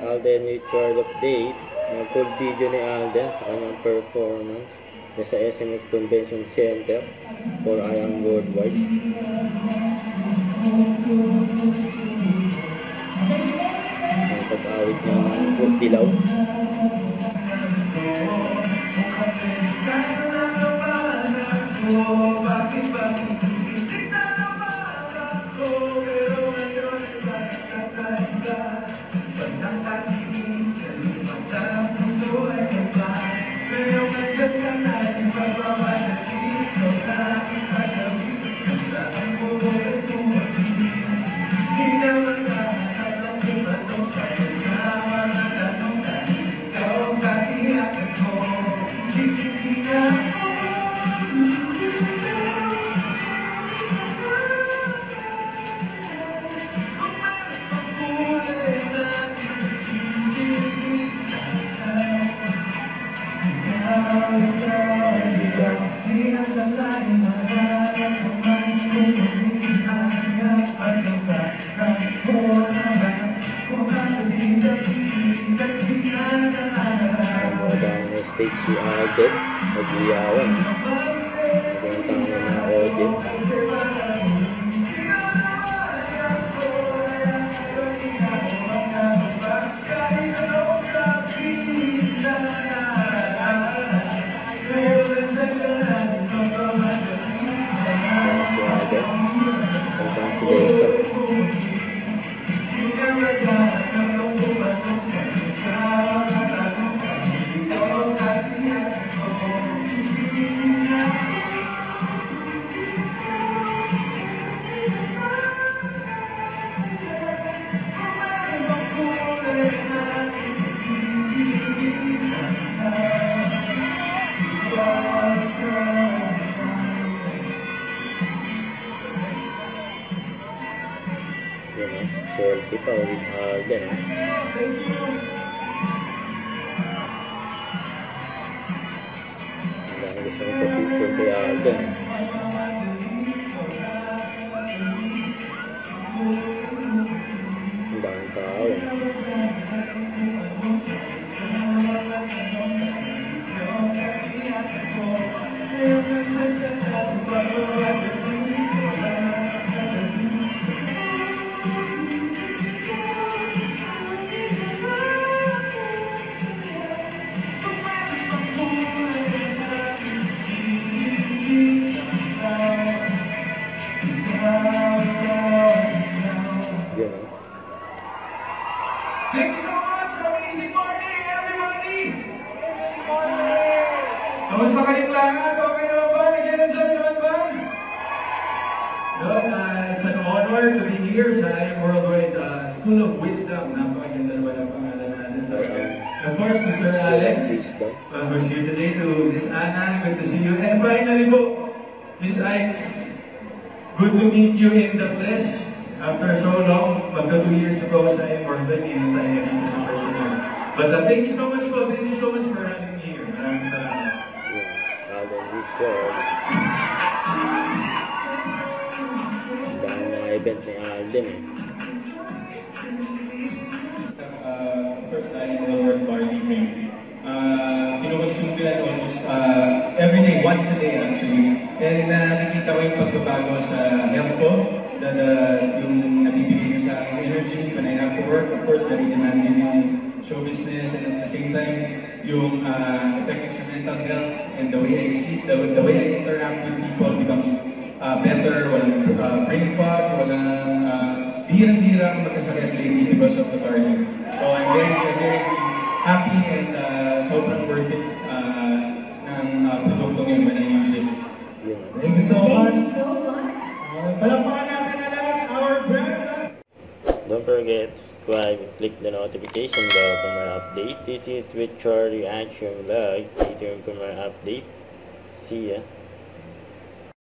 Alden Richard update. Full video ni Alden sa kanyang performance sa SMX Convention Center for I Am Worldwide. Ang pag-awit ng Dilaw. Stage si Alden, mag-iyawan. Magandang mga audience. Selfie pa with Alden. Ang gusto ko pa-picture kay Alden. Ang daming tao. Thank you so much for amazing morning, everybody! Good morning! Kamusta kayong lahat? Okay naman ba? Nag-enjoy naman ba? It's an honor to be here sa Worldwide School of Wisdom. Napakaganda naman ang pangalan natin. Of course, Mr. Alec, who's here today, to Miss Anna, good to see you. And finally po, Miss Ikes, good to meet you in the flesh. After so long, magka 2 years na po sa Worldwide, hindi na tayo naging sa personal. But thank you so much po. Thank you so much for having me here. Maraming salamat. Alden Richard. Ang dami mga event ni Alden eh. First time in the World Barley Drink. Kinukonsume ko yan almost every day, once a day actually. And nakikita ko yung pagbabago sa health ko. Yung nabibigay ko sa aking energy when I have to work. Of course, very demanding yung show business, and at the same time, yung effects sa mental health and the way I sleep, the way I interact with people becomes better, walang brain fog, walang dirang-dira akong magkasakit lately because of the barley. So I'm very happy and sobrang worth it ng produktong yun when I use it. Thank you so much. Palakpakan natin na lang our brand. Don't forget to subscribe and click the notification bell for more update. This is Richard Reaction Vlog. Stay tuned for more update. See ya.